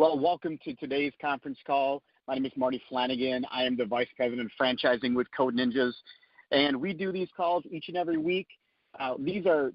Well, welcome to today's conference call. My name is Marty Flanagan. I am the Vice President of Franchising with Code Ninjas, and we do these calls each and every week. These are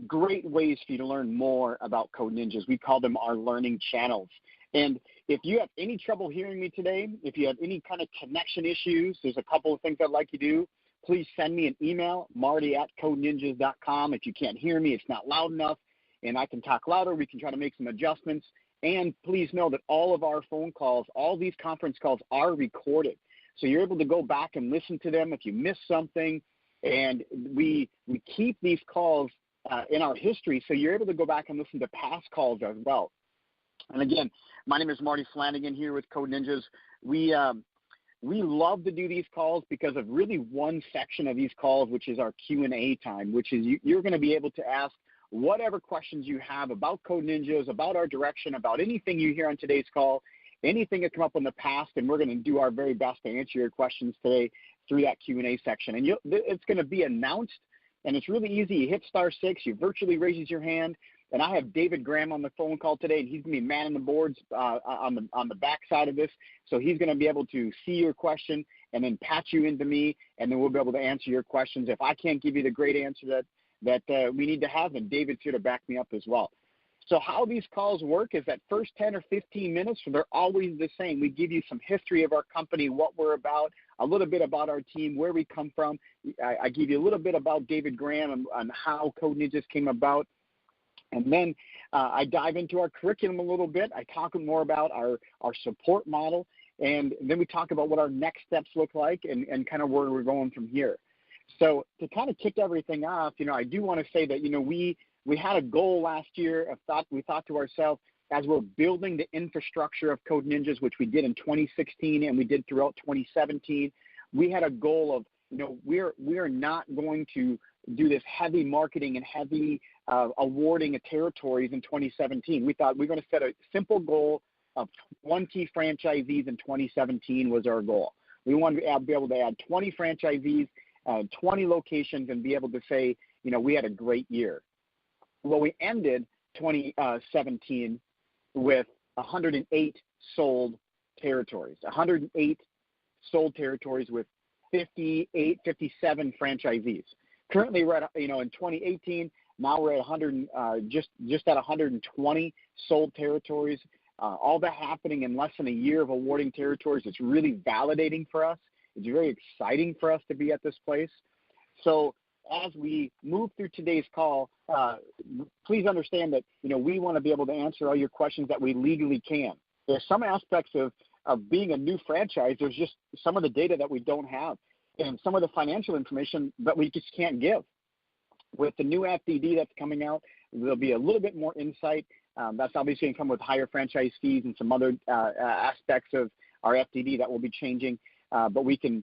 great ways for you to learn more about Code Ninjas. We call them our learning channels. And if you have any trouble hearing me today, if you have any kind of connection issues, there's a couple of things I'd like you to do. Please send me an email, marty@codeninjas.com. If you can't hear me, it's not loud enough, and I can talk louder, we can try to make some adjustments. And please know that all of our phone calls, all these conference calls are recorded. So you're able to go back and listen to them if you missed something. And we keep these calls in our history, so you're able to go back and listen to past calls as well. And again, my name is Marty Flanagan here with Code Ninjas. We love to do these calls because of really one section of these calls, which is our Q&A time, which is you're going to be able to ask whatever questions you have about Code Ninjas, about our direction, about anything you hear on today's call, anything that's come up in the past, and we're going to do our very best to answer your questions today through that Q&A section. And it's going to be announced, and it's really easy. You hit *6, you virtually raises your hand, and I have David Graham on the phone call today, and he's going to be manning the boards on the back side of this. So he's going to be able to see your question and then patch you into me, and then we'll be able to answer your questions. If I can't give you the great answer that we need to have, and David's here to back me up as well. So how these calls work is that first 10 or 15 minutes, they're always the same. We give you some history of our company, what we're about, a little bit about our team, where we come from. I give you a little bit about David Graham and how Code Ninjas came about. And then I dive into our curriculum a little bit. I talk more about our support model, and then we talk about what our next steps look like and kind of where we're going from here. So to kind of kick everything off, I do want to say that, we had a goal last year. We thought to ourselves, as we're building the infrastructure of Code Ninjas, which we did in 2016 and we did throughout 2017, we had a goal of, we're not going to do this heavy marketing and heavy awarding of territories in 2017. We thought we were going to set a simple goal of 20 franchisees in 2017 was our goal. We wanted to be able to add 20 franchisees, 20 locations, and be able to say, we had a great year. Well, we ended 2017 with 108 sold territories, 108 sold territories with 57 franchisees. Currently, we're at, in 2018, now we're at just at 120 sold territories. All that happening in less than a year of awarding territories. It's really validating for us. It's very exciting for us to be at this place. So as we move through today's call, please understand that, we want to be able to answer all your questions that we legally can. There's some aspects of being a new franchise. There's just some of the data that we don't have and some of the financial information that we just can't give. With the new FDD that's coming out, there'll be a little bit more insight. That's obviously going to come with higher franchise fees and some other aspects of our FDD that will be changing. But we can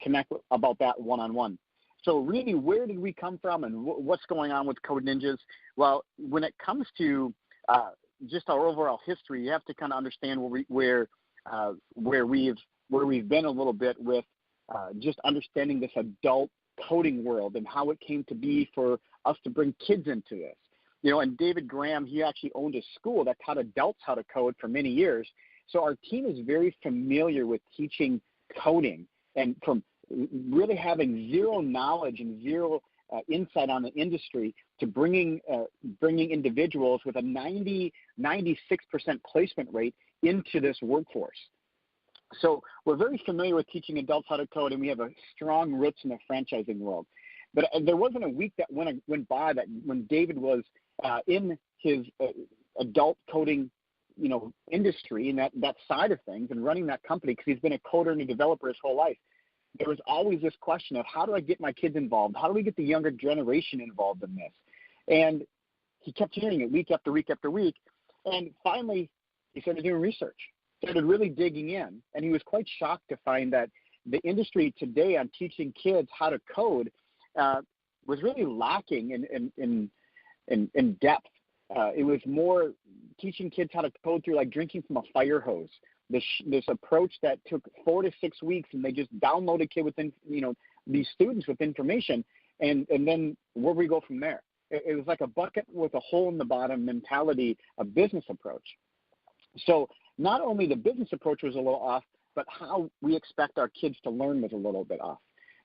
connect about that one-on-one. So really, where did we come from and what's going on with Code Ninjas? Well, when it comes to just our overall history, you have to kind of understand where we've been a little bit with just understanding this adult coding world and how it came to be for us to bring kids into this. And David Graham, he actually owned a school that taught adults how to code for many years. So our team is very familiar with teaching coding, and from really having zero knowledge and zero insight on the industry to bringing individuals with a 96% placement rate into this workforce. So we're very familiar with teaching adults how to code, and we have a strong roots in the franchising world. But there wasn't a week that went by that when David was in his adult coding industry and that side of things and running that company, because he's been a coder and a developer his whole life. There was always this question of, how do I get my kids involved? How do we get the younger generation involved in this? And he kept hearing it week after week after week. And finally, he started doing research, started really digging in. And he was quite shocked to find that the industry today on teaching kids how to code was really lacking in depth. It was more teaching kids how to code through like drinking from a fire hose. This approach that took 4 to 6 weeks, and they just download a kid within, these students with information, and then where we go from there. It was like a bucket with a hole in the bottom mentality, a business approach. So not only the business approach was a little off, but how we expect our kids to learn was a little bit off.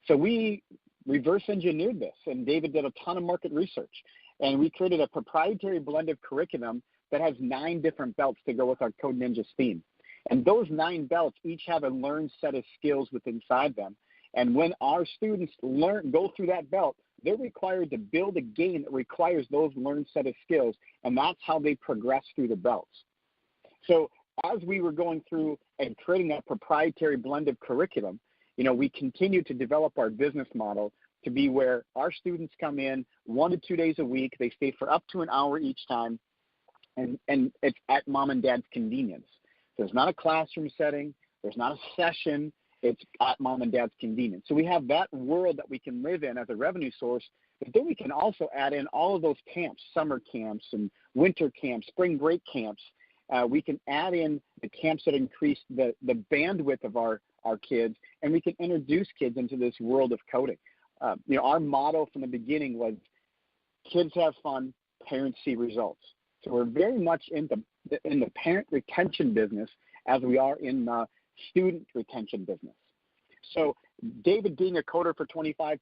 So we reverse engineered this, and David did a ton of market research, and we created a proprietary blend of curriculum that has 9 different belts to go with our Code Ninjas theme. And those 9 belts each have a learned set of skills within inside them. And when our students go through that belt, they're required to build a game that requires those learned set of skills, and that's how they progress through the belts. So as we were going through and creating that proprietary blend of curriculum, we continue to develop our business model to be where our students come in 1 to 2 days a week. They stay for up to an hour each time, and it's at mom and dad's convenience. There's not a classroom setting. There's not a session. It's at mom and dad's convenience. So we have that world that we can live in as a revenue source, but then we can also add in all of those camps, summer camps and winter camps, spring break camps. We can add in the camps that increase the bandwidth of our kids, and we can introduce kids into this world of coding. Our motto from the beginning was kids have fun, parents see results. So we're very much in the parent retention business as we are in the student retention business. So David, being a coder for 25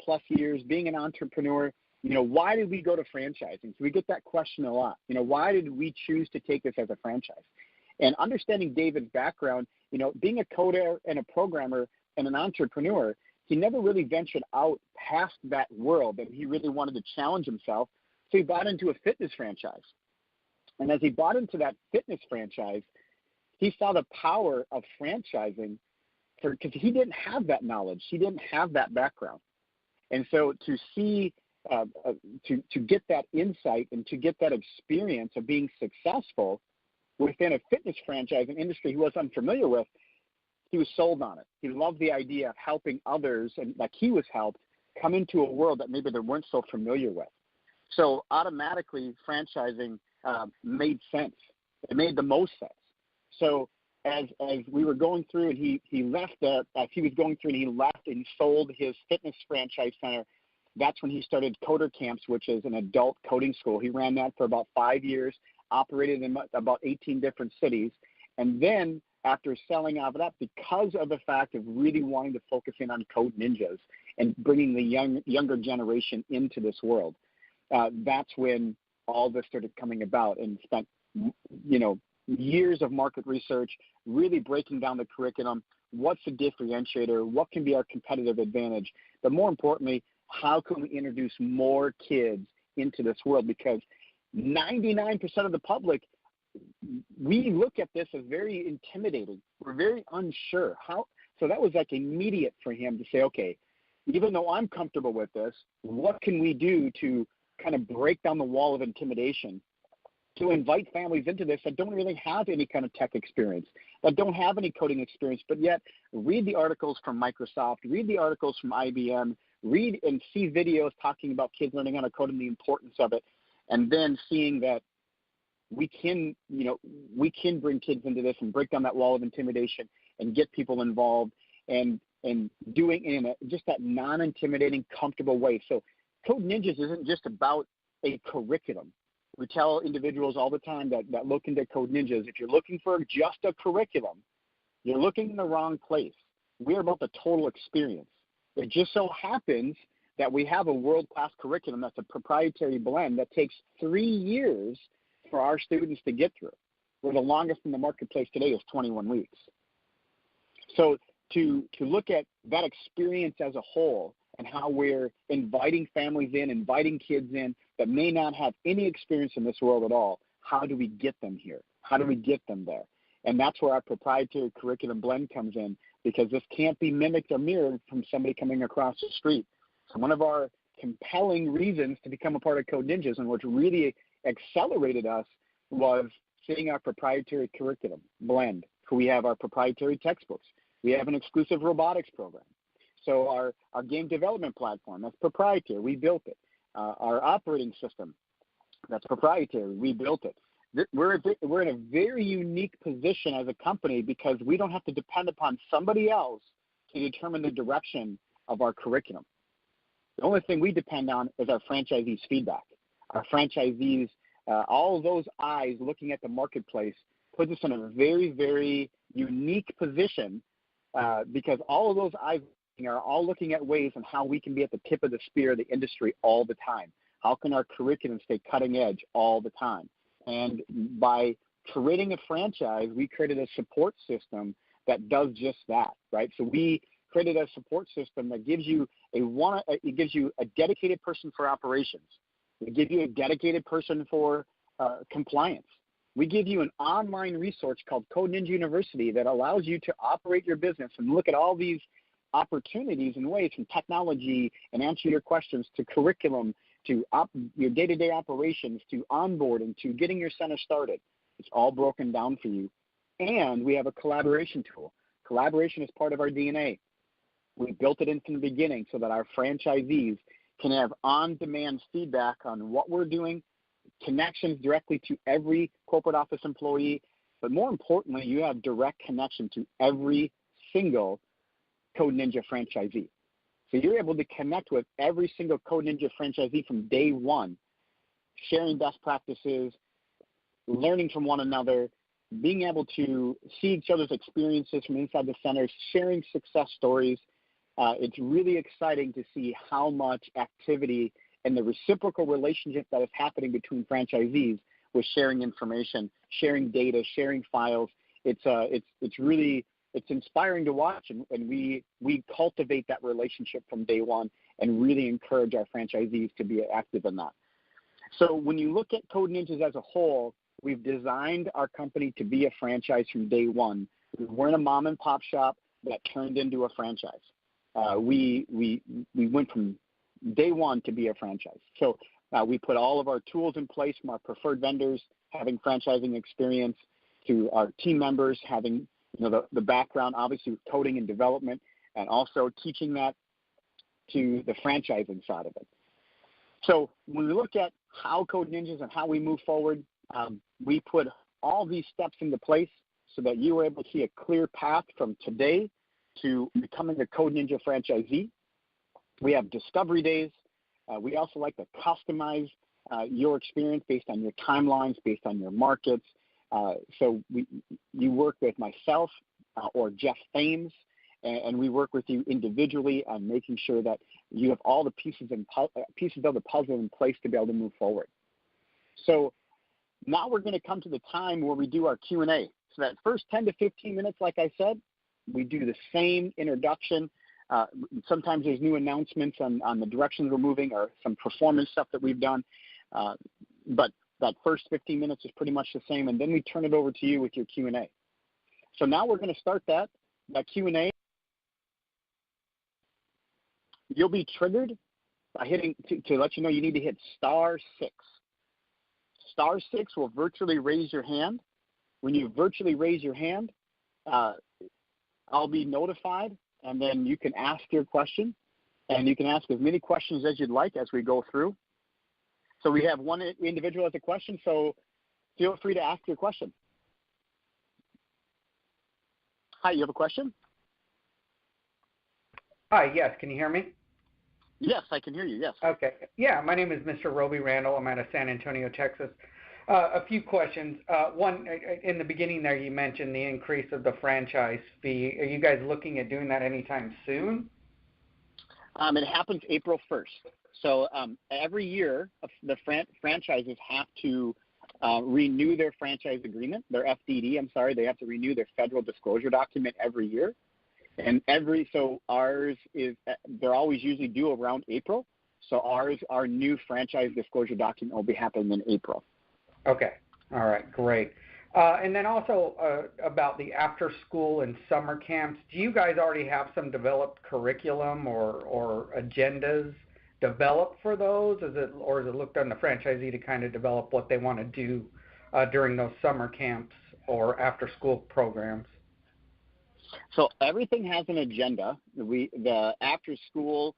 plus years, being an entrepreneur, why did we go to franchising? So we get that question a lot. Why did we choose to take this as a franchise? And understanding David's background, being a coder and a programmer and an entrepreneur, he never really ventured out past that world, and he really wanted to challenge himself. So he bought into a fitness franchise. And as he bought into that fitness franchise, he saw the power of franchising because he didn't have that knowledge. He didn't have that background. And so to see, to get that insight and to get that experience of being successful within a fitness franchise, an industry he was unfamiliar with, he was sold on it. He loved the idea of helping others, and like he was helped, come into a world that maybe they weren't so familiar with. So automatically, franchising made sense. It made the most sense. So as we were going through, and he left, as he was going through and he left and sold his fitness franchise center, that's when he started Coder Camps, which is an adult coding school. He ran that for about 5 years, operated in about 18 different cities. And then after selling out of that, because of the fact of really wanting to focus in on Code Ninjas and bringing the younger generation into this world, that's when all this started coming about, and spent, years of market research, really breaking down the curriculum. What's the differentiator? What can be our competitive advantage? But more importantly, how can we introduce more kids into this world? Because 99% of the public, we look at this as very intimidating. We're very unsure. So that was like immediate for him to say, okay, even though I'm comfortable with this, what can we do to kind of break down the wall of intimidation, to invite families into this that don't really have any kind of tech experience, that don't have any coding experience, but yet read the articles from Microsoft, read the articles from IBM, read and see videos talking about kids learning how to code and the importance of it, and then seeing that we can bring kids into this and break down that wall of intimidation and get people involved and doing in just that non-intimidating, comfortable way. So Code Ninjas isn't just about a curriculum. We tell individuals all the time that look into Code Ninjas, if you're looking for just a curriculum, you're looking in the wrong place. We're about the total experience. It just so happens that we have a world-class curriculum that's a proprietary blend that takes 3 years for our students to get through, where the longest in the marketplace today is 21 weeks. So to look at that experience as a whole and how we're inviting families in, inviting kids in that may not have any experience in this world at all, how do we get them here? How do we get them there? And that's where our proprietary curriculum blend comes in, because this can't be mimicked or mirrored from somebody coming across the street. So one of our compelling reasons to become a part of Code Ninjas, and what really accelerated us, was seeing our proprietary curriculum blend. We have our proprietary textbooks. We have an exclusive robotics program. So our game development platform, that's proprietary. We built it. Our operating system, that's proprietary. We built it. We're in a very unique position as a company because we don't have to depend upon somebody else to determine the direction of our curriculum. The only thing we depend on is our franchisees' feedback. Our franchisees, all those eyes looking at the marketplace puts us in a very, very unique position because all of those eyes are all looking at ways on how we can be at the tip of the spear of the industry all the time. How can our curriculum stay cutting edge all the time? And by creating a franchise, we created a support system that does just that, right? So we created a support system that gives you a dedicated person for operations. We give you a dedicated person for compliance. We give you an online resource called Code Ninja University that allows you to operate your business and look at all these opportunities and ways from technology and answer your questions to curriculum to your day-to-day operations to onboarding to getting your center started. It's all broken down for you. And we have a collaboration tool. Collaboration is part of our DNA. We built it in from the beginning so that our franchisees can have on-demand feedback on what we're doing, connections directly to every corporate office employee, but more importantly, you have direct connection to every single Code Ninja franchisee. So you're able to connect with every single Code Ninja franchisee from day one, sharing best practices, learning from one another, being able to see each other's experiences from inside the center, sharing success stories. It's really exciting to see how much activity and the reciprocal relationship that is happening between franchisees with sharing information, sharing data, sharing files. It's inspiring to watch, and we cultivate that relationship from day one and really encourage our franchisees to be active in that. So when you look at Code Ninjas as a whole, we've designed our company to be a franchise from day one. We weren't a mom and pop shop that turned into a franchise. We went from day one to be a franchise. So we put all of our tools in place from our preferred vendors having franchising experience to our team members having the background obviously with coding and development, and also teaching that to the franchising side of it. So when we look at how Code Ninjas and how we move forward, we put all these steps into place so that you were able to see a clear path from today to becoming a Code Ninja franchisee. We have discovery days. We also like to customize your experience based on your timelines, based on your markets. So you work with myself or Jeff Thames, and we work with you individually on making sure that you have all the pieces of the puzzle in place to be able to move forward. So now we're going to come to the time where we do our Q&A. So that first 10 to 15 minutes, like I said, we do the same introduction. Sometimes there's new announcements on the directions we're moving or some performance stuff that we've done. But that first 15 minutes is pretty much the same, and then we turn it over to you with your Q&A. So now we're going to start that Q&A. You'll be triggered by hitting, to let you know you need to hit *6. *6 will virtually raise your hand. When you virtually raise your hand, I'll be notified, and then you can ask your question, and you can ask as many questions as you'd like as we go through. So we have one individual with a question, so feel free to ask your question. Hi, you have a question? Hi, yes. Can you hear me? Yes, I can hear you, yes. Okay. Yeah, my name is Mr. Roby Randall. I'm out of San Antonio, Texas. A few questions. One, in the beginning there you mentioned the increase of the franchise fee. Are you guys looking at doing that anytime soon? It happens April 1st. So every year the franchises have to renew their franchise agreement, their FDD, they have to renew their federal disclosure document every year. And so ours is, they're always usually due around April. So our new franchise disclosure document will be happening in April. Okay. All right. Great. And then also about the after school and summer camps, do you guys already have some developed curriculum or agendas developed for those? Or is it looked on the franchisee to kind of develop what they want to do during those summer camps or after school programs? So everything has an agenda. The after school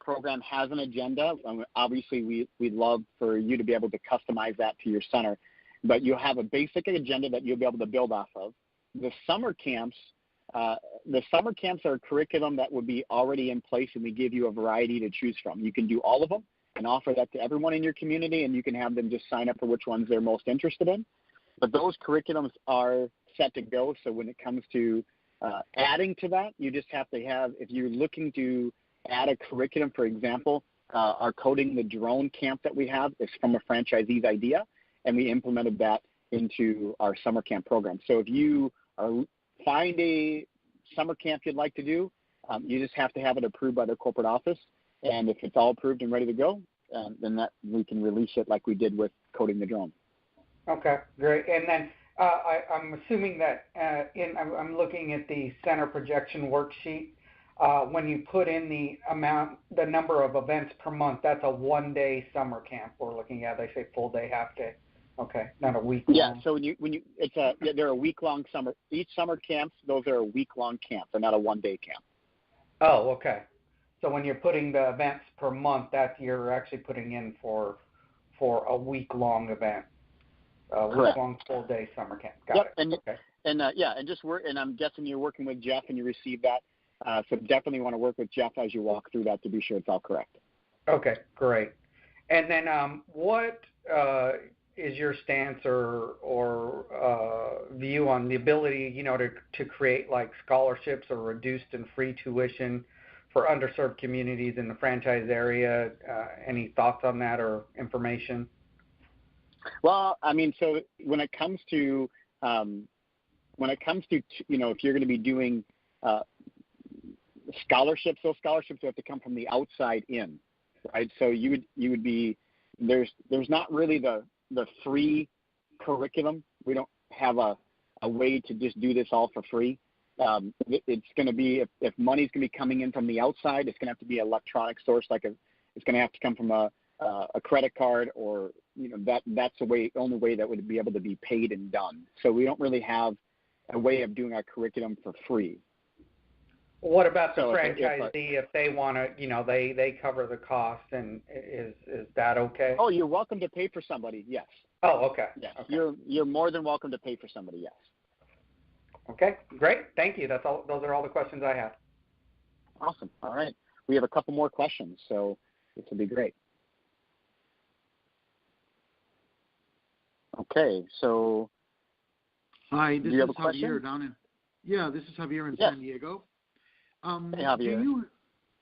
program has an agenda. Obviously, we'd love for you to be able to customize that to your center, but you'll have a basic agenda that you'll be able to build off of. The summer camps are a curriculum that would be already in place, and we give you a variety to choose from. You can do all of them and offer that to everyone in your community, and you can have them just sign up for which ones they're most interested in. But those curriculums are set to go. So when it comes to adding to that, you just have to have, if you're looking to add a curriculum, for example, our Coding the Drone camp that we have is from a franchisee's idea, and we implemented that into our summer camp program. So if you find a summer camp you'd like to do, you just have to have it approved by the corporate office. And if it's all approved and ready to go, then that we can release it like we did with Coding the Drone. Okay, great. And then I'm assuming that I'm looking at the center projection worksheet. When you put in the number of events per month, that's a one-day summer camp we're looking at. They say full day, half day. Okay, not a week. Yeah. So they're a week-long summer. Each summer camps, those are a week-long camp. They're not a one-day camp. Oh, okay. So when you're putting the events per month, that you're actually putting in for a week-long event. Week-long full-day summer camp. Got it. And, okay. And I'm guessing you're working with Jeff and you received that. So definitely want to work with Jeff as you walk through that to be sure it's all correct. Okay, great. And then what is your stance or view on the ability, to create like scholarships or reduced and free tuition for underserved communities in the franchise area? Any thoughts on that or information? Well, I mean, so when it comes to if you're going to be doing scholarships, those scholarships have to come from the outside in, right? So you would be there's not really the free curriculum. We don't have a way to just do this all for free. It's going to be if money's going to be coming in from the outside, it's going to have to be an electronic source, it's going to have to come from a credit card, or that's the only way that would be able to be paid and done. So we don't really have a way of doing our curriculum for free. What about the franchisee if they want to, they cover the cost, and is that okay? Oh, you're welcome to pay for somebody, yes. Oh, okay. Yeah, okay. You're more than welcome to pay for somebody, yes. Okay, great. Thank you. That's all. Those are all the questions I have. Awesome. All right. We have a couple more questions, so this will be great. Okay, so hi, this do you have is a question? Javier this is Javier in San Diego. Hey, Javier.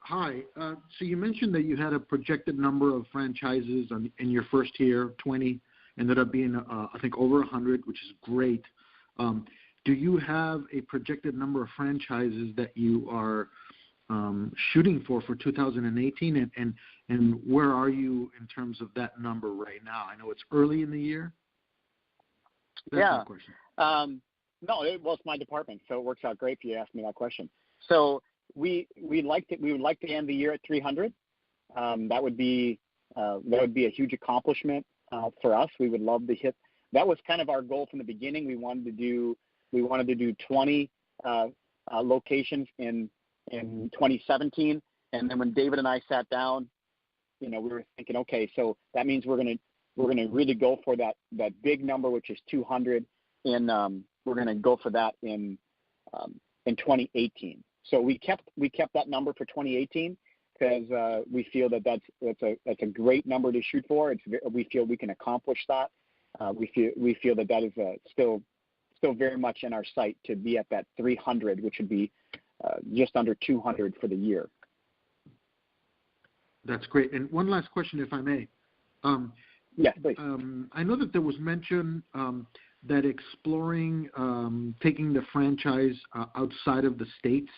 Hi. So you mentioned that you had a projected number of franchises in your first year, 20, ended up being, I think, over 100, which is great. Do you have a projected number of franchises that you are shooting for 2018, and where are you in terms of that number right now? I know it's early in the year. That's my question. No, it's my department, so it works out great for you to ask me that question. So we would like to end the year at 300. That would be a huge accomplishment for us. We would love to hit. That was kind of our goal from the beginning. We wanted to do 20 locations in 2017, and then when David and I sat down, we were thinking, okay, so that means we're gonna really go for that big number, which is 200, and we're gonna go for that in 2018. So we kept that number for 2018 because we feel that's a great number to shoot for. We feel we can accomplish that. We feel that is still very much in our sight to be at that 300, which would be just under 200 for the year. That's great. And one last question, if I may. Yes, please. I know that there was mention that exploring taking the franchise outside of the States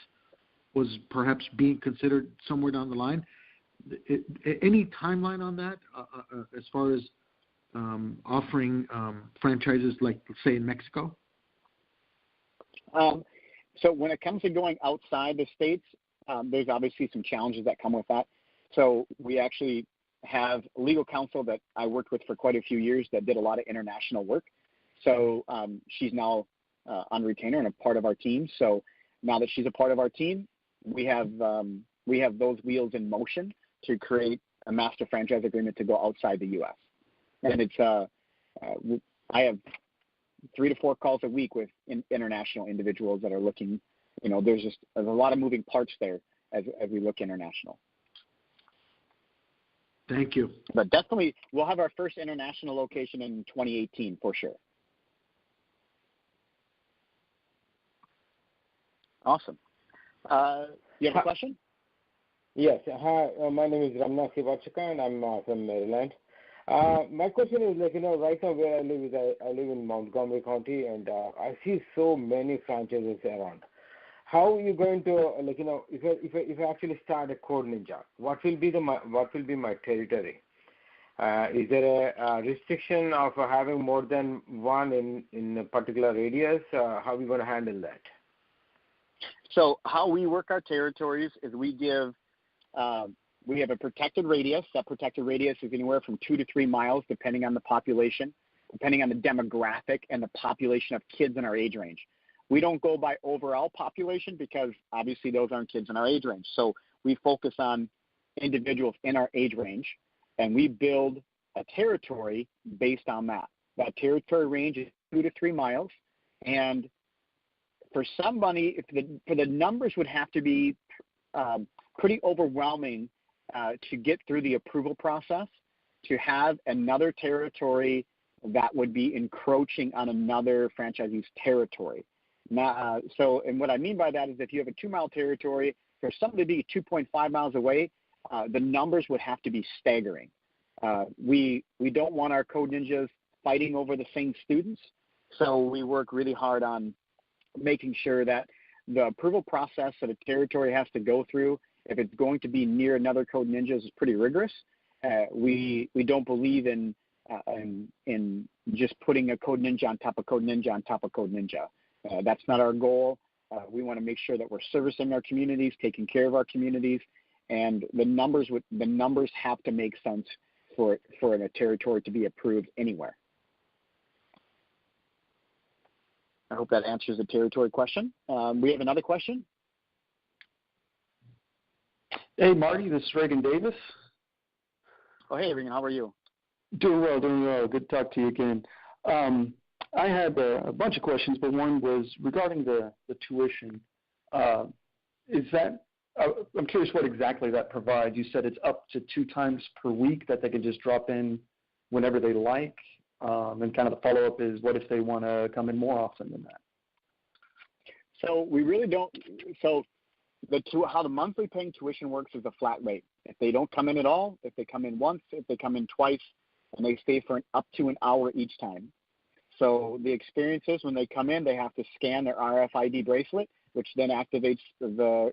was perhaps being considered somewhere down the line. Any timeline on that as far as offering franchises like, say, in Mexico? So when it comes to going outside the States, there's obviously some challenges that come with that. So we actually have legal counsel that I worked with for quite a few years that did a lot of international work. So she's now on retainer and a part of our team. So now that she's a part of our team, we have those wheels in motion to create a master franchise agreement to go outside the U.S. And it's I have 3 to 4 calls a week with international individuals that are looking. There's a lot of moving parts there as we look international. Thank you. But definitely, we'll have our first international location in 2018 for sure. Awesome. You have a question? Yes. Hi, my name is Ramna Sivachaka, and I'm from Maryland. My question is, right now where I live I live in Montgomery County, and I see so many franchises around. How are you going to, if I actually start a Code Ninja, what will be my territory? Is there a restriction of having more than one in a particular radius? How are we going to handle that? So how we work our territories is we have a protected radius. That protected radius is anywhere from 2 to 3 miles, depending on the population, depending on the demographic and the population of kids in our age range. We don't go by overall population because obviously those aren't kids in our age range. So we focus on individuals in our age range, and we build a territory based on that. That territory range is 2 to 3 miles, and for somebody, for the numbers would have to be pretty overwhelming to get through the approval process to have another territory that would be encroaching on another franchisee's territory. Now, and what I mean by that is if you have a 2-mile territory, for somebody to be 2.5 miles away, the numbers would have to be staggering. We don't want our Code Ninjas fighting over the same students, so we work really hard on making sure that the approval process that a territory has to go through, if it's going to be near another Code Ninja, is pretty rigorous. We don't believe in just putting a Code Ninja on top of Code Ninja on top of Code Ninja. That's not our goal. We want to make sure that we're servicing our communities, taking care of our communities, and the numbers have to make sense for a territory to be approved anywhere. I hope that answers the territory question. We have another question. Hey, Marty, this is Reagan Davis. Oh, hey, Reagan, how are you? Doing well. Good to talk to you again. I had a bunch of questions, but one was regarding the tuition. I'm curious what exactly that provides. You said it's up to 2 times per week that they can just drop in whenever they like. And kind of the follow-up is, what if they want to come in more often than that? So we really don't. So how the monthly paying tuition works is a flat rate. If they don't come in at all, if they come in once, if they come in twice, and they stay for up to an hour each time. So the experience is when they come in, they have to scan their RFID bracelet, which then activates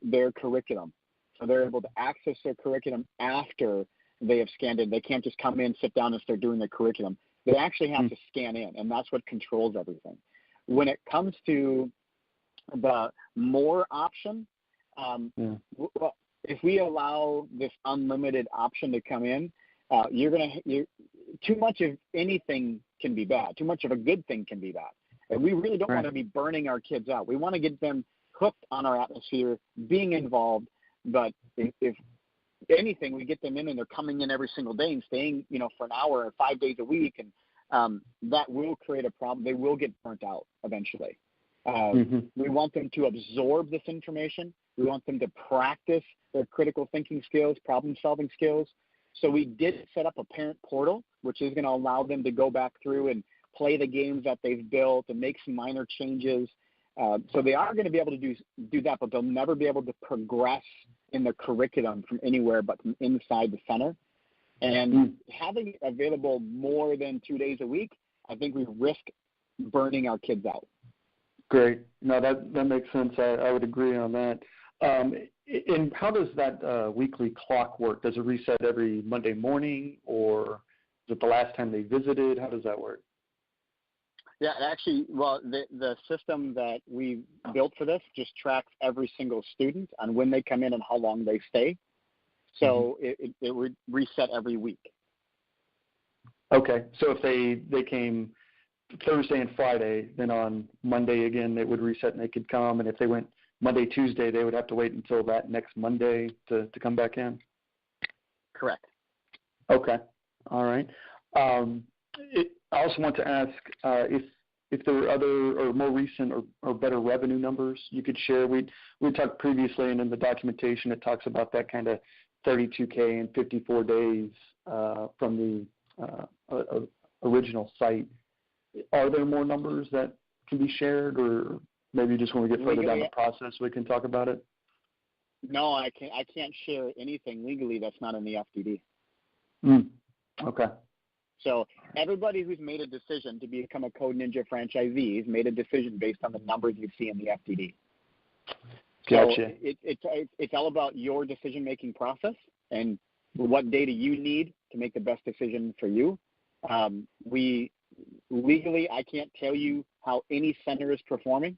their curriculum. So they're able to access their curriculum after they have scanned in. They can't just come in, sit down, and start doing their curriculum. They actually have to scan in, and that's what controls everything. When it comes to the more option, well, if we allow this unlimited option to come in, too much of anything can be bad. Too much of a good thing can be bad. And we really don't want to be burning our kids out. We want to get them hooked on our atmosphere, being involved. But if anything, we get them in and they're coming in every single day and staying, for an hour or 5 days a week, and that will create a problem. They will get burnt out eventually. We want them to absorb this information. We want them to practice their critical thinking skills, problem-solving skills. So we did set up a parent portal, which is going to allow them to go back through and play the games that they've built and make some minor changes. So they are going to be able to do that, but they'll never be able to progress in the curriculum from anywhere but from inside the center. And having it available more than 2 days a week, I think we risk burning our kids out. Great. No, that makes sense. I would agree on that. And how does that weekly clock work? Does it reset every Monday morning, or is it the last time they visited? How does that work? Yeah, actually, well, the system that we built for this just tracks every single student on when they come in and how long they stay. So it would reset every week. Okay. So if they came Thursday and Friday, then on Monday again it would reset and they could come. And if they went Monday, Tuesday, they would have to wait until that next Monday to come back in? Correct. Okay. All right. I also want to ask if there were other or more recent or better revenue numbers you could share. We talked previously, and in the documentation it talks about that kind of $32K in 54 days from the original site. Are there more numbers that can be shared, or Maybe just when we get further down Legally, the process, we can talk about it. no, I can't share anything legally that's not in the FDD. Okay. So everybody who's made a decision to become a Code Ninja franchisee has made a decision based on the numbers you see in the FDD. Gotcha. So it's all about your decision-making process and what data you need to make the best decision for you. Legally, I can't tell you how any center is performing,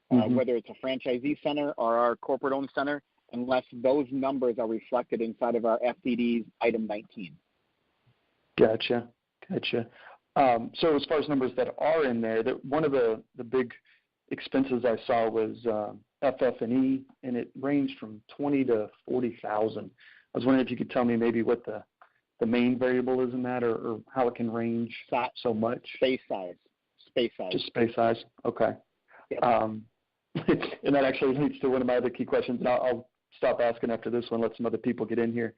whether it's a franchisee center or our corporate-owned center, unless those numbers are reflected inside of our FDD's item 19. Gotcha. So as far as numbers that are in there, one of the big expenses I saw was FF&E, and it ranged from $20,000 to $40,000. I was wondering if you could tell me maybe what the main variable is in that, or how it can range so much. Space size. Just space size. Okay. Yep. And that actually leads to one of my other key questions, and I'll stop asking after this one, let some other people get in here.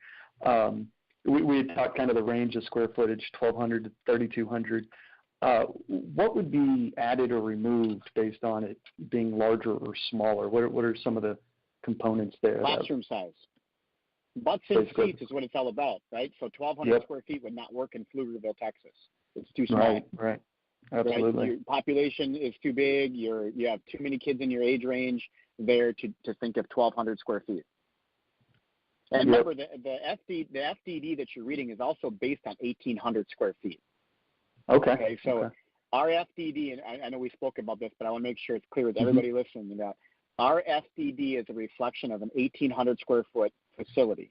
We had talked kind of the range of square footage, 1,200 to 3,200. What would be added or removed based on it being larger or smaller? What are some of the components there? Classroom size. Butts and seats is what it's all about, right? So 1,200 square feet would not work in Pflugerville, Texas. It's too small. Right. Absolutely. Right? Your population is too big. You have too many kids in your age range there to think of 1,200 square feet. And remember, the FDD that you're reading is also based on 1,800 square feet. Okay. So our FDD, and I know we spoke about this, but I want to make sure it's clear with everybody listening that our FDD is a reflection of an 1,800 square foot facility.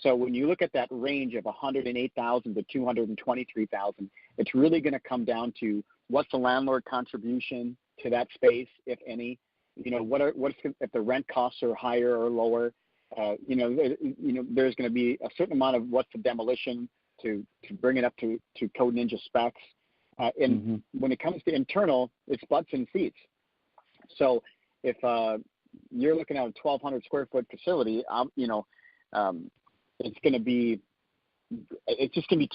So when you look at that range of 108,000 to 223,000, it's really going to come down to what's the landlord contribution to that space, if any. What's if the rent costs are higher or lower. There's going to be a certain amount of what's the demolition to bring it up to Code Ninja specs. And when it comes to internal, it's butts and seats. So if you're looking at a 1,200 square foot facility, it's just going to be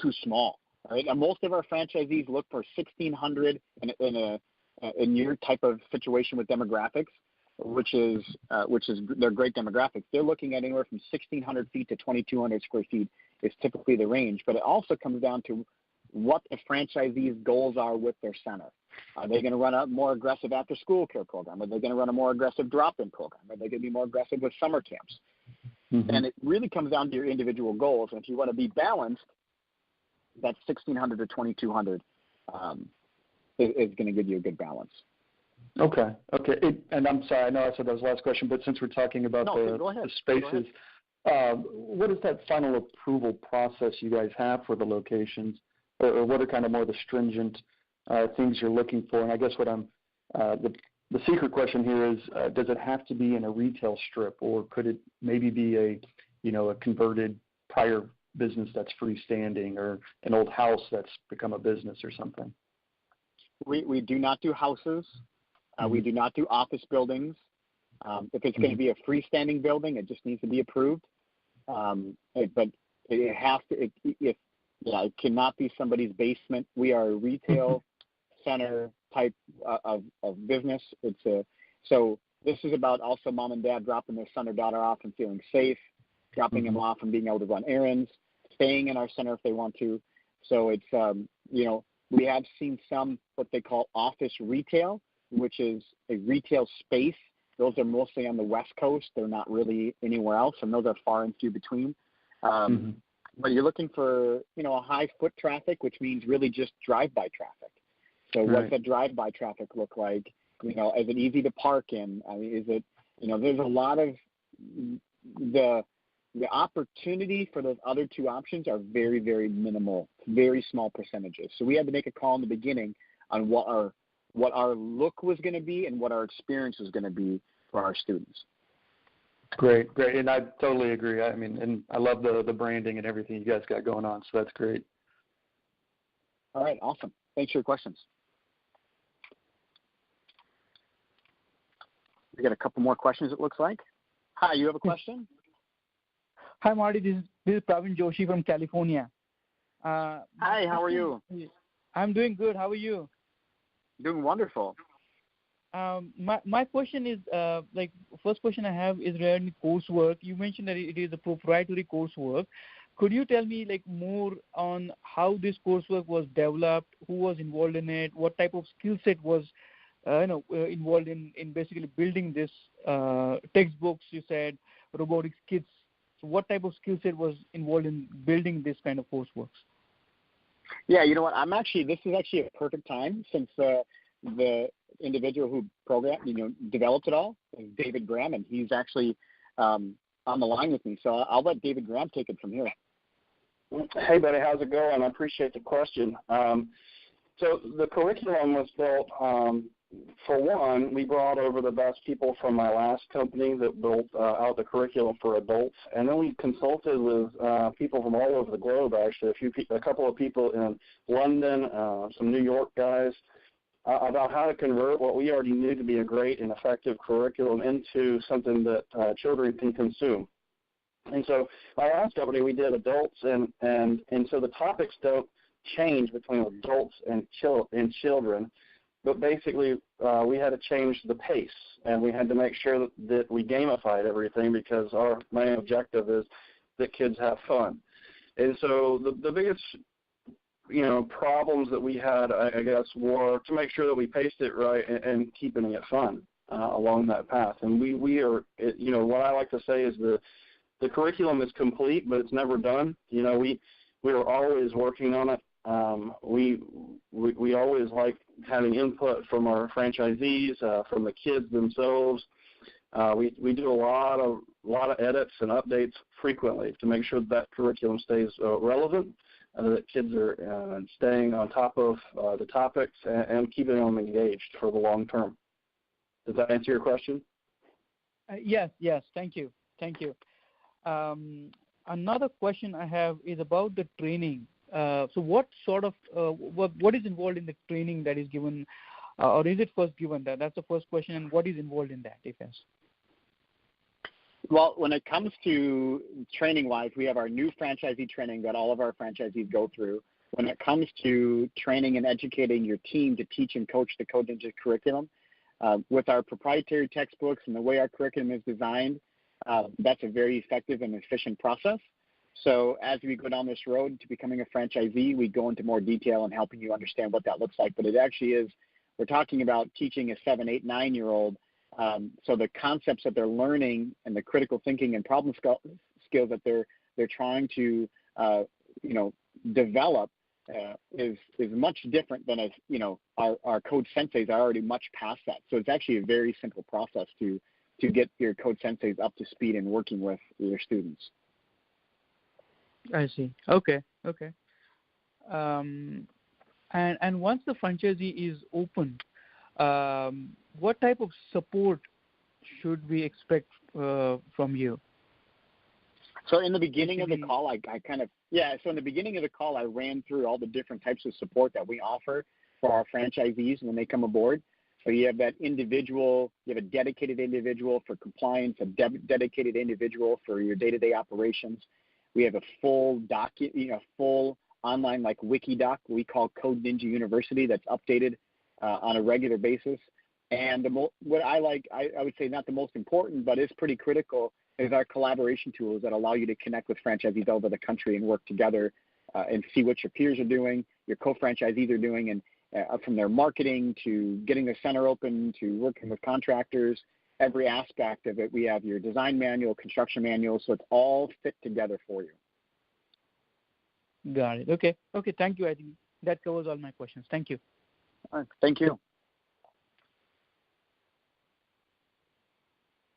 too small. Right? And most of our franchisees look for 1,600 in your type of situation with demographics, which is they're great demographics. They're looking at anywhere from 1,600 feet to 2,200 square feet is typically the range. But it also comes down to what the franchisee's goals are with their center. Are they going to run a more aggressive after-school care program? Are they going to run a more aggressive drop-in program? Are they going to be more aggressive with summer camps? And it really comes down to your individual goals. And if you want to be balanced, that 1,600 to 2,200 is going to give you a good balance. Okay. And I'm sorry, I know I said that was the last question, but since we're talking about the spaces, what is that final approval process you guys have for the locations, or what are kind of more the stringent things you're looking for? And I guess what the secret question here is, does it have to be in a retail strip, or could it maybe be a converted prior business that's freestanding, or an old house that's become a business or something? We do not do houses. We do not do office buildings. If it's going to be a freestanding building, it just needs to be approved. But it has to. It cannot be somebody's basement. We are a retail center type of business. So this is about also mom and dad dropping their son or daughter off and feeling safe, dropping them off and being able to run errands, staying in our center if they want to. So it's we have seen some what they call office retail, which is a retail space. Those are mostly on the West Coast. They're not really anywhere else, and those are far and few between. But you're looking for, a high foot traffic, which means really just drive-by traffic. So what's the drive-by traffic look like? Is it easy to park in? I mean, is it, there's a lot of the opportunity for those other two options are very, very minimal, very small percentages. So we had to make a call in the beginning on what our look was going to be and what our experience was going to be for our students. Great. And I totally agree. I mean, and I love the branding and everything you guys got going on, so that's great. All right, awesome. Thanks for your questions. We got a couple more questions, it looks like. Hi, you have a question? Hi, Marty. This is Praveen Joshi from California. Hi, how are you? I'm doing good. How are you? Doing wonderful. My question is, first question I have is regarding coursework. You mentioned that it is a proprietary coursework. Could you tell me more on how this coursework was developed, who was involved in it, what type of skill set was involved in basically building this textbooks, you said, robotics kits. So what type of skill set was involved in building this kind of coursework? Yeah, you know what? This is actually a perfect time since the individual who developed it all is David Graham, and he's actually on the line with me. So I'll let David Graham take it from here. Hey, buddy, how's it going? I appreciate the question. So the curriculum was built, for one, we brought over the best people from my last company that built out the curriculum for adults, and then we consulted with people from all over the globe, actually, a couple of people in London, some New York guys, about how to convert what we already knew to be a great and effective curriculum into something that children can consume. And so my last company, we did adults, and so the topics don't change between adults and children, but basically we had to change the pace, and we had to make sure that we gamified everything because our main objective is that kids have fun. And so the biggest problems that we had, I guess, were to make sure that we paced it right and keeping it fun along that path. And we are, what I like to say is the curriculum is complete, but it's never done. We are always working on it. We always like having input from our franchisees, from the kids themselves. We do a lot of edits and updates frequently to make sure that curriculum stays relevant, that kids are staying on top of the topics and keeping them engaged for the long term. Does that answer your question? Yes. Thank you. Another question I have is about the training. So what sort of what is involved in the training that is given, or is it first given? That's the first question. And what is involved in that, if yes? Well, when it comes to training-wise, we have our new franchisee training that all of our franchisees go through. When it comes to training and educating your team to teach and coach the Code Ninja curriculum, with our proprietary textbooks and the way our curriculum is designed, that's a very effective and efficient process. So as we go down this road to becoming a franchisee, we go into more detail and helping you understand what that looks like. But it actually is, we're talking about teaching a 7, 8, 9-year-old. So the concepts that they're learning and the critical thinking and problem skills that they're trying to develop is much different than our code senseis are already much past that. So it's actually a very simple process to get your code senseis up to speed and working with your students. I see. Okay. And once the franchisee is open, what type of support should we expect from you? So in the beginning of the call, So in the beginning of the call, I ran through all the different types of support that we offer for our franchisees when they come aboard. So you have that individual, you have a dedicated individual for compliance, a dedicated individual for your day-to-day operations. We have a full full online wiki doc we call Code Ninja University that's updated on a regular basis. And what I would say not the most important, but is pretty critical, is our collaboration tools that allow you to connect with franchisees all over the country and work together and see what your peers are doing, your co-franchisees are doing, and from their marketing to getting their center open to working with contractors, every aspect of it. We have your design manual, construction manual, so it's all fit together for you. Got it. Okay. Thank you. I think that covers all my questions. Thank you. All right. Thank you.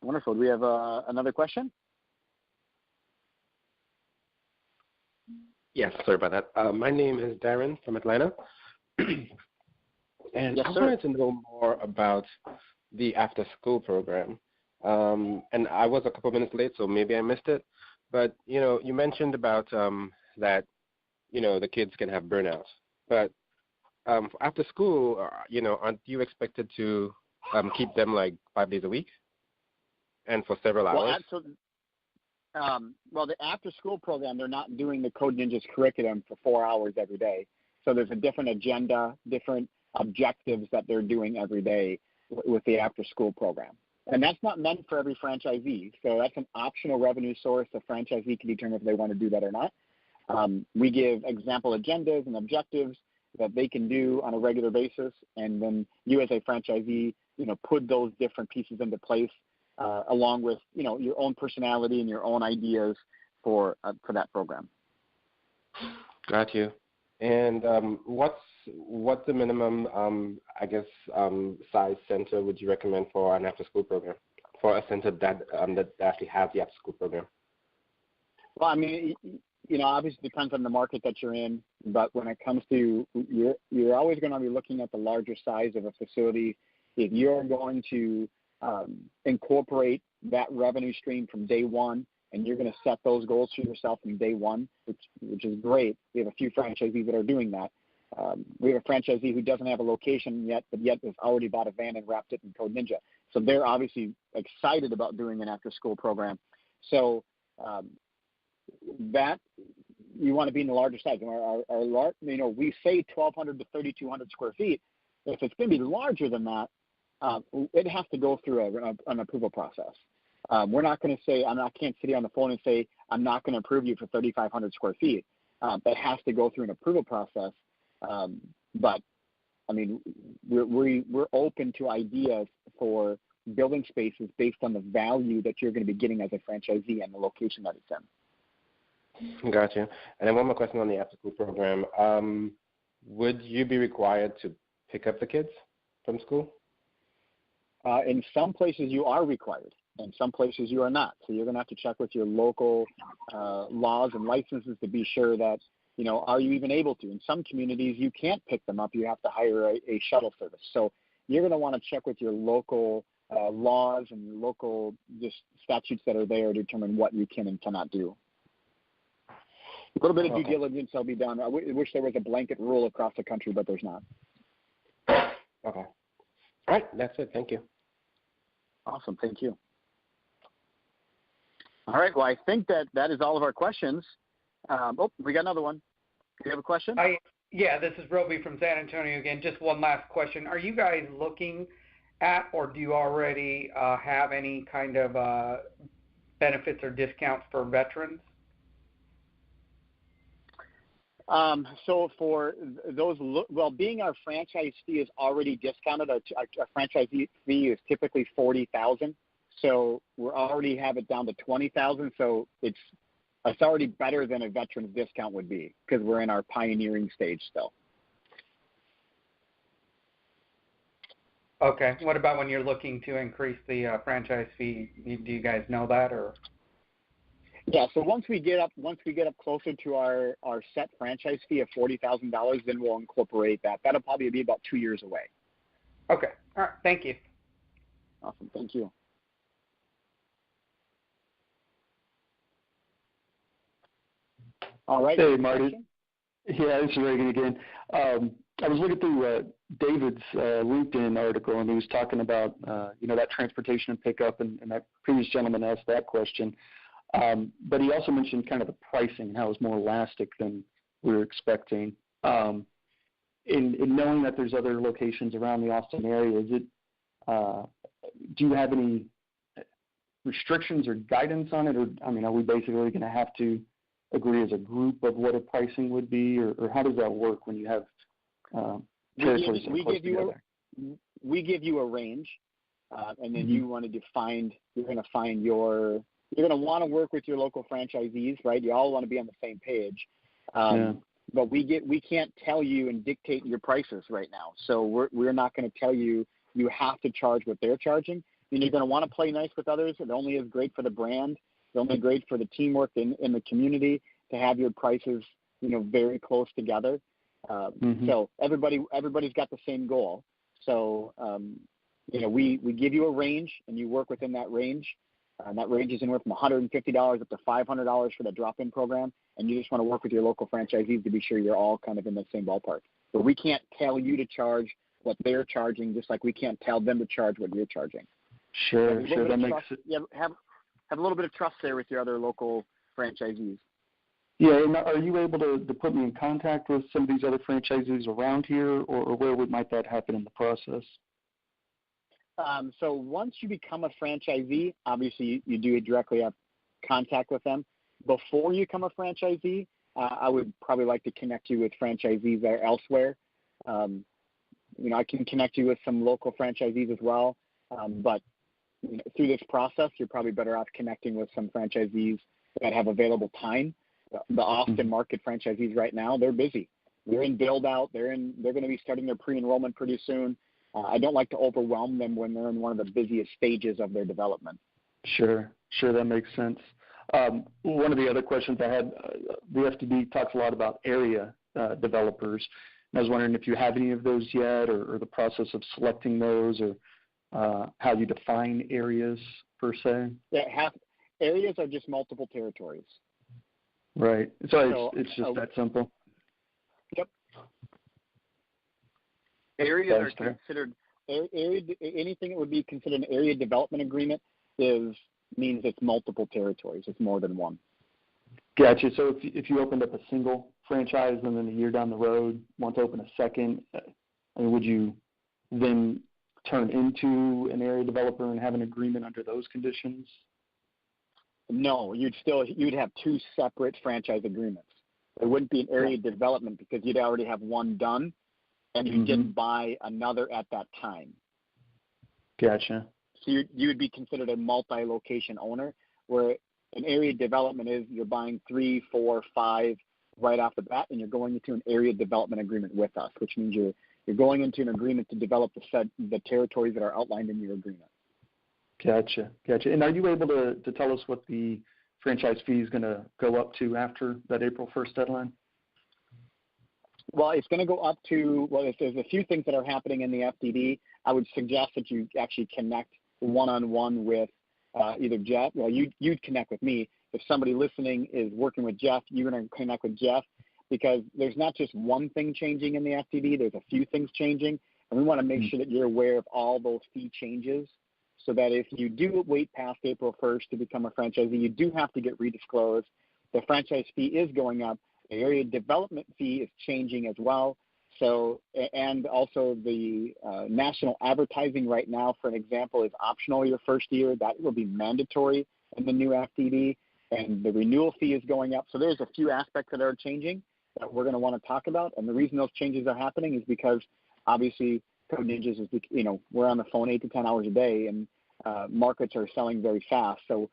Wonderful. Do we have another question? Yes, sorry about that. My name is Darren from Atlanta. And yes, I sir. wanted to know more about the after-school program. And I was a couple minutes late, so maybe I missed it. But, you mentioned about that, the kids can have burnouts. But after school, aren't you expected to keep them 5 days a week and for several hours? Well, the after-school program, they're not doing the Code Ninjas curriculum for 4 hours every day. So there's a different agenda, different objectives that they're doing every day. with the after-school program. And that's not meant for every franchisee. So that's an optional revenue source. The franchisee can determine if they want to do that or not. We give example agendas and objectives that they can do on a regular basis, and then you as a franchisee, put those different pieces into place along with, your own personality and your own ideas for that program. Got you. And what's the minimum, size center would you recommend for an after-school program, for a center that actually has the after-school program? Well, I mean, obviously it depends on the market that you're in, but when it comes to, you're always going to be looking at the larger size of a facility. If you're going to incorporate that revenue stream from day one, and you're going to set those goals for yourself from day one, which is great. We have a few franchisees that are doing that. We have a franchisee who doesn't have a location yet, but yet has already bought a van and wrapped it in Code Ninja. So they're obviously excited about doing an after-school program. So that you want to be in the larger size. We say 1,200 to 3,200 square feet. If it's going to be larger than that, it has to go through an approval process. We're not going to say, I can't sit here on the phone and say, I'm not going to approve you for 3,500 square feet. That has to go through an approval process. But, I mean, we're open to ideas for building spaces based on the value that you're going to be getting as a franchisee and the location that it's in. Gotcha. And then one more question on the after-school program. Would you be required to pick up the kids from school? In some places you are required. In some places you are not. So you're going to have to check with your local laws and licenses to be sure that, are you even able to? In some communities, you can't pick them up. You have to hire a shuttle service. So you're going to want to check with your local laws and your local just statutes that are there to determine what you can and cannot do. A little bit of due diligence will be done. I wish there was a blanket rule across the country, but there's not. Okay. All right. That's it. Thank you. Awesome. Thank you. All right. Well, I think that is all of our questions. We got another one. Do you have a question? Yeah, this is Roby from San Antonio again. Just one last question. Are you guys looking at, or do you already have any kind of benefits or discounts for veterans? So for those, being our franchise fee is already discounted. Our franchise fee is typically $40,000. So we already have it down to $20,000. So it's already better than a veteran's discount would be because we're in our pioneering stage still. Okay. What about when you're looking to increase the franchise fee? Do you guys know that, or? Yeah. So once we get up closer to our set franchise fee of $40,000, then we'll incorporate that. That'll probably be about 2 years away. Okay. All right. Thank you. Awesome. Thank you. All right. Hey, Marty. Yeah, this is Reagan again. I was looking through David's LinkedIn article, and he was talking about, that transportation and pickup, and that previous gentleman asked that question. But he also mentioned kind of the pricing and how it was more elastic than we were expecting. In knowing that there's other locations around the Austin area, do you have any restrictions or guidance on it? Or, are we basically going to have to agree as a group of what a pricing would be, or how does that work when you have territories that are close together? We give you a range, and then you're going to want to work with your local franchisees, right? You all want to be on the same page. But we can't tell you and dictate your prices right now. So we're not going to tell you have to charge what they're charging. You're going to want to play nice with others. It only is great for the brand. It's only great for the teamwork in the community to have your prices, very close together. So everybody's got the same goal. So, we give you a range, and you work within that range. And that range is anywhere from $150 up to $500 for the drop-in program. And you just want to work with your local franchisees to be sure you're all kind of in the same ballpark. But we can't tell you to charge what they're charging, just like we can't tell them to charge what you're charging. Sure. That makes it. Yeah, have a little bit of trust there with your other local franchisees. Yeah, and are you able to put me in contact with some of these other franchisees around here, or where might that happen in the process? So once you become a franchisee, obviously you do directly have contact with them. Before you become a franchisee, I would probably like to connect you with franchisees that are elsewhere. I can connect you with some local franchisees as well. But through this process, you're probably better off connecting with some franchisees that have available time. The Austin market franchisees right now, they're busy. They're in build out. They're going to be starting their pre-enrollment pretty soon. I don't like to overwhelm them when they're in one of the busiest stages of their development. Sure, that makes sense. One of the other questions I had, the FDD talks a lot about area developers. And I was wondering if you have any of those yet, or the process of selecting those, or how you define areas per se. Yeah, areas are just multiple territories. Right. So it's just that simple. Yep. Areas are considered anything that would be considered an area development agreement means it's multiple territories. It's more than one. Gotcha. So if you opened up a single franchise and then a year down the road want to open a second, would you then turn into an area developer and have an agreement under those conditions? No, you'd have two separate franchise agreements. It wouldn't be an area development because you'd already have one done, and you didn't buy another at that time. Gotcha. So you would be considered a multi-location owner, where an area development is you're buying 3, 4, 5 right off the bat, and you're going into an area development agreement with us, which means you're going into an agreement to develop the territories that are outlined in your agreement. Gotcha. And are you able to tell us what the franchise fee is going to go up to after that April 1st deadline? Well, it's going to go up to, if there's a few things that are happening in the FDD, I would suggest that you actually connect one-on-one with either Jeff. Well, you'd connect with me. If somebody listening is working with Jeff, you're going to connect with Jeff, because there's not just one thing changing in the FDD. There's a few things changing, and we want to make sure that you're aware of all those fee changes, so that if you do wait past April 1st to become a franchisee, you do have to get redisclosed. The franchise fee is going up. The area development fee is changing as well. So, and also the national advertising right now, for an example, is optional your first year. That will be mandatory in the new FDD, and the renewal fee is going up. So there's a few aspects that are changing that we're going to want to talk about. And the reason those changes are happening is because obviously Code Ninjas is, we're on the phone 8 to 10 hours a day, and markets are selling very fast. So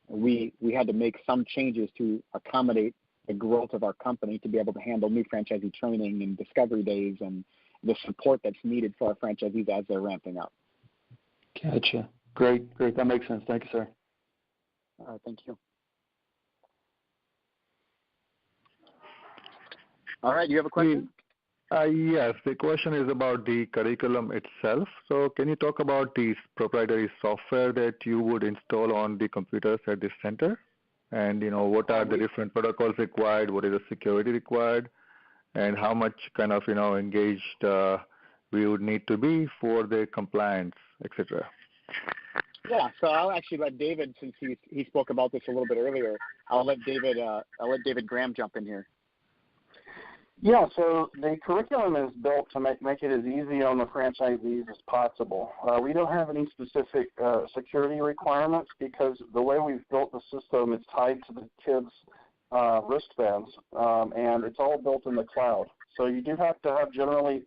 we had to make some changes to accommodate the growth of our company to be able to handle new franchisee training and discovery days and the support that's needed for our franchisees as they're ramping up. Gotcha. Great. That makes sense. Thank you, sir. All right. Thank you. All right. You have a question? Yes. The question is about the curriculum itself. So can you talk about the proprietary software that you would install on the computers at this center? And, what are the different protocols required? What is the security required? And how much kind of, engaged we would need to be for the compliance, etc.? Yeah, so I'll actually let David, since he spoke about this a little bit earlier, I'll let David Graham jump in here. Yeah, so the curriculum is built to make it as easy on the franchisees as possible. We don't have any specific security requirements because the way we've built the system is tied to the kids' wristbands, and it's all built in the cloud. So you do have to have, generally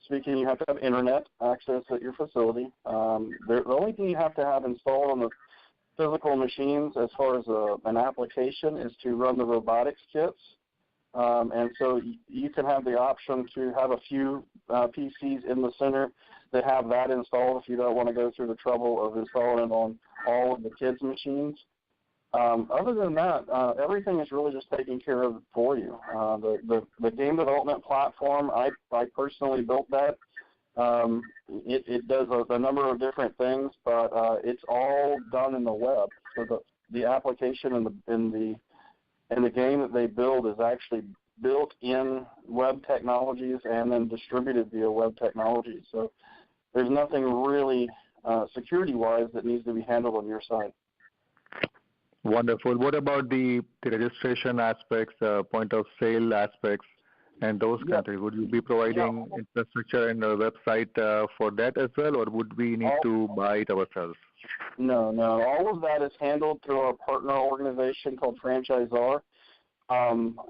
speaking, you have to have internet access at your facility. The only thing you have to have installed on the physical machines as far as an application is to run the robotics kits. And so you can have the option to have a few PCs in the center that have that installed if you don't want to go through the trouble of installing it on all of the kids' machines. Other than that, everything is really just taken care of for you. The game development platform, I personally built that. It does a number of different things, but it's all done in the web. So the application and the game that they build is actually built in web technologies and then distributed via web technologies. So there's nothing really security-wise that needs to be handled on your side. Wonderful. What about the registration aspects, point of sale aspects? and those countries? Would you be providing infrastructure and a website for that as well, or would we need to buy it ourselves? No. All of that is handled through our partner organization called Franchisor.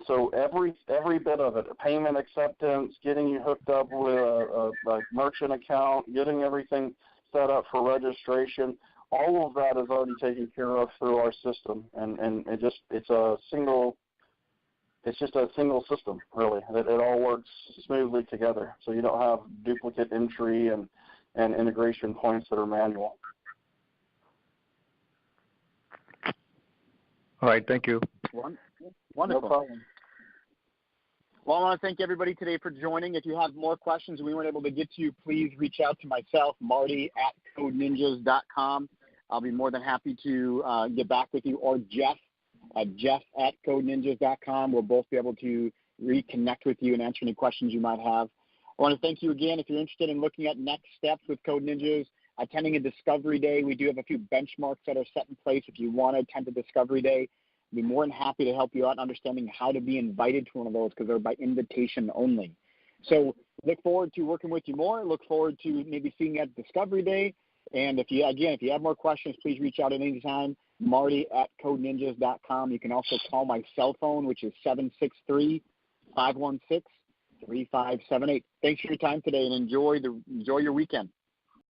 So every bit of it, payment acceptance, getting you hooked up with a merchant account, getting everything set up for registration, all of that is already taken care of through our system, and it's just a single system, really. It all works smoothly together, so you don't have duplicate entry and integration points that are manual. All right, thank you. Wonderful. No problem. Well, I want to thank everybody today for joining. If you have more questions we weren't able to get to you, please reach out to myself, Marty, at CodeNinjas.com. I'll be more than happy to get back with you, or Jeff at CodeNinjas.com. We'll both be able to reconnect with you and answer any questions you might have. I want to thank you again. If you're interested in looking at next steps with Code Ninjas, attending a Discovery Day, we do have a few benchmarks that are set in place. If you want to attend a Discovery Day, I'd be more than happy to help you out in understanding how to be invited to one of those, because they're by invitation only. So look forward to working with you more. Look forward to maybe seeing you at Discovery Day. And if you have more questions, please reach out at any time, Marty at CodeNinjas.com. You can also call my cell phone, which is 763-516-3578. Thanks for your time today, and enjoy your weekend.